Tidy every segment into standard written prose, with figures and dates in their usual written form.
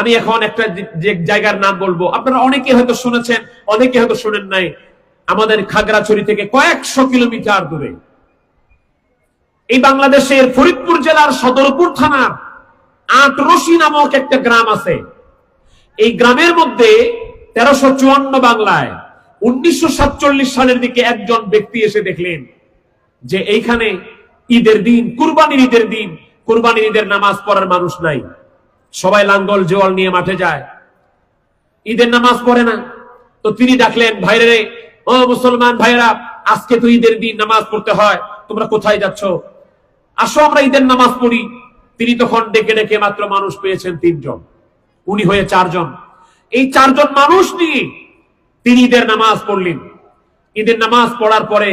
আমি এখন একটা যে জায়গার নাম বলবো, আপনারা অনেকে হয়তো শুনেছেন, অনেকে হয়তো শুনেন নাই। আমাদের খাগড়াছড়ি থেকে কয়েকশো কিলোমিটার দূরে এই বাংলাদেশের ফরিদপুর জেলার সদরপুর থানার আটরশি নামক একটা গ্রাম আছে। এই গ্রামের মধ্যে 1354 বাংলায় 1947 সালের দিকে একজন ব্যক্তি এসে দেখলেন যে এইখানে ঈদের দিন, কুরবানির ঈদের দিন, কুরবানির ঈদের নামাজ পড়ার মানুষ নাই। সবাই লাঙ্গল জোয়াল নিয়ে মাঠে যায়, ঈদের নামাজ পড়ে না। তো তিনি ডাকলেন, ভাইরে, ও মুসলমান ভাইরা, আজকে তো ঈদের দিন, নামাজ পড়তে হয়, তোমরা কোথায় যাচ্ছ? আসো আমরা ঈদের নামাজ পড়ি। তিনি তখন ডেকে ডেকে মাত্র মানুষ পেয়েছেন 3 জন, উনি হয়ে 4 জন। এই 4 জন মানুষ নিয়ে তিনি ঈদের নামাজ পড়লেন। ঈদের নামাজ পড়ার পরে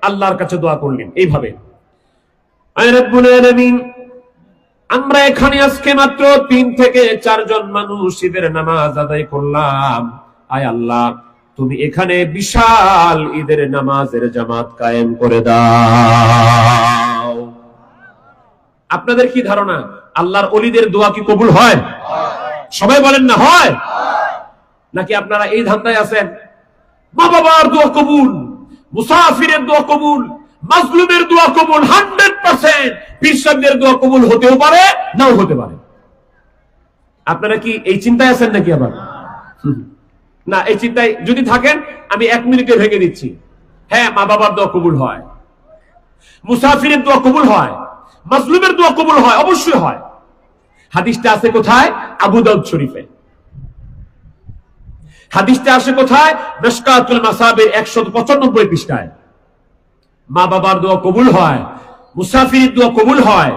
আল্লাহর কাছে দোয়া করলেন এইভাবে, আয় রব্বুল আলামিন, আমরা এখানে আজকে মাত্র 3 থেকে 4 জন মানুষ ঈদের নামাজ আদায় করলাম। আয় আল্লাহ, তুমি এখানে বিশাল ঈদের নামাজের জামাত কায়েম করে দাও। আপনাদের কি ধারণা, আল্লাহর ওলিদের দোয়া কি কবুল হয়? সবাই বলেন না হয়? নাকি আপনারা এই ধান্দায় আছেন, মা বাবার দোয়া কবুল, মুসাফিরের দোয়া কবুল, মাজলুমের দোয়া কবুল 100%, পীর সাহেবদের দোয়া কবুল হতেও পারে, নাও হতে পারে। আপনারা কি এই চিন্তায় আছেন নাকি? আবার না, এই চিন্তায় যদি থাকেন আমি 1 মিনিটে ভেঙে দিচ্ছি। হ্যাঁ, মা বাবার দোয়া কবুল হয়, মুসাফিরের দোয়া কবুল হয়, মাজলুমের দোয়া কবুল হয়, অবশ্যই হয়। হাদিসটা আছে কোথায়? আবু দাউদ শরীফে। হাদিসটা আসে কোথায়? মিশকাতুল মাসাবির 195 পৃষ্ঠায়। মা বাবার দোয়া কবুল হয়, মুসাফিরের দোয়া কবুল হয়,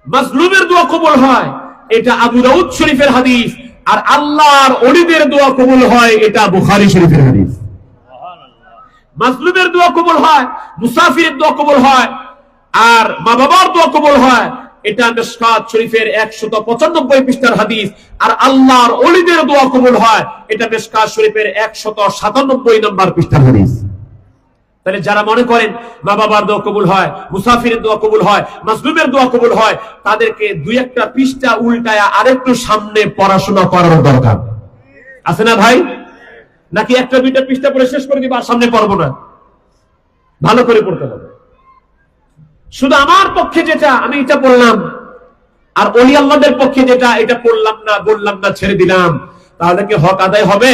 মাজলুমের দোয়া কবুল হয়, এটা আবু দাউদ শরীফের হাদিস। আর আল্লাহর ওলিদের দোয়া কবুল হয়, এটা বুখারী শরীফের হাদিস। মাজলুমের দোয়া কবুল হয়, মুসাফিরের দোয়া কবুল হয়, আর মা বাবার দোয়া কবুল হয়, এটা মিশকাত শরীফের 195 পৃষ্ঠার হাদিস। আর আল্লাহর ওলিদের দোয়া কবুল হয়, এটা মিশকাত শরীফের 197 নম্বর পৃষ্ঠার হাদিস। তাহলে যারা মনে করেন মা বাবার দোয়া কবুল হয়, মুসাফিরের দোয়া কবুল হয়, মাজলুমের দোয়া কবুল হয়, তাদেরকে 2-1টা পৃষ্ঠা উল্টায়া আরেকটু সামনে পড়াশোনা করার দরকার আছে না ভাই? নাকি 1-2টা পৃষ্ঠা পড়ে শেষ করে দিবা আর সামনে পড়বো না? ভালো করে পড়তে হবে। শুধু আমার পক্ষে যেটা আমি এটা পড়লাম, আর ওলি আল্লাহদের পক্ষে যেটা এটা পড়লাম না, বললাম না, ছেড়ে দিলাম, তাহলে কি হক আদায় হবে?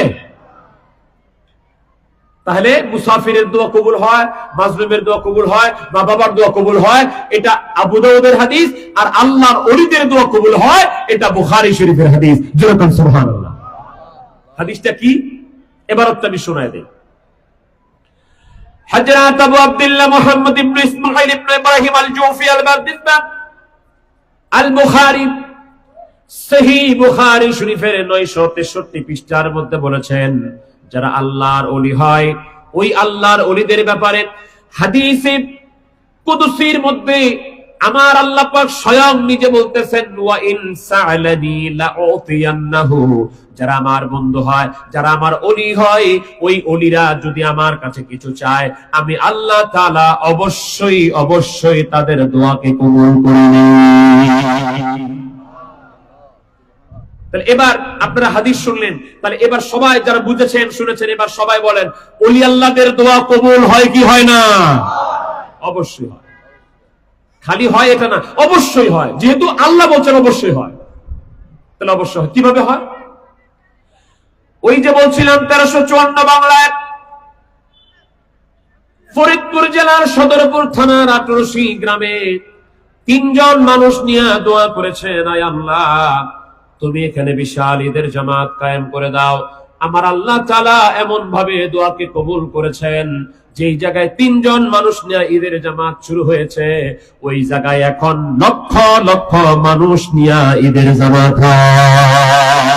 তাহলে মুসাফিরের দোয়া কবুল হয়, মাজলুমের দোয়া কবুল হয়, মা বাবার দোয়া কবুল হয়, এটা আবু দাউদের হাদিস। আর আল্লাহর ওলিদের দোয়া কবুল হয়, এটা বুখারী শরীফের হাদিস। যেরকম সুবহানাল্লাহ। হাদিসটা কি? এবারটা আমি শোনায় দেই। হযরত আবু আব্দুল্লাহ মুহাম্মদ ইবনে ইসমাঈল ইবনে ইব্রাহিম আল-জুফি আল-বাগদাদি আল-বুখারী সহিহ বুখারী শরীফের 963 পৃষ্ঠার মধ্যে বলেছেন, যারা আল্লাহর ওলি হয়, ওই আল্লাহর ওলিদের ব্যাপারে হাদিসে কুদসির মধ্যে আমার আল্লাহ পাক স্বয়ং নিজে বলতেছেন, ওয়া ইন সাআলানি লাউতিয়ান্নাহু, যারা আমার বন্ধু হয়, যারা আমার ওলি হয়, ওই ওলিরা যদি আমার কাছে কিছু চায়, আমি আল্লাহ তাআলা অবশ্যই অবশ্যই তাদের দোয়াকে কবুল করে নিই। তাহলে এবার আপনারা হাদিস শুনলেন, তাহলে এবার সবাই যারা বুঝেছেন, শুনেছেন, এবার সবাই বলেন, ওলি আল্লাহদের দোয়া কবুল হয় কি হয় না? অবশ্যই হয়। খালি হয় এটা না, অবশ্যই হয়। যেহেতু আল্লাহ বলছেন অবশ্যই হয়, তাহলে অবশ্যই হয়। কিভাবে হয়? ওই যে বলছিলাম 1354 বাংলায় ফরিদপুর জেলার সদরপুর থানার আটরশি গ্রামে 3 জন মানুষ নিয়ে দোয়া করেছেন, আয় আল্লাহ, তুমি এখানে বিশাল ঈদের জামাত কায়েম করে দাও। আমার আল্লাহ তাআলা এমন ভাবে দোয়াকে কবুল করেছেন, যেই জায়গায় 3 জন মানুষ নিয়ে ঈদের জামাত শুরু হয়েছে, ওই জায়গায় এখন লক্ষ লক্ষ মানুষ নিয়ে ঈদের জামাত হয়।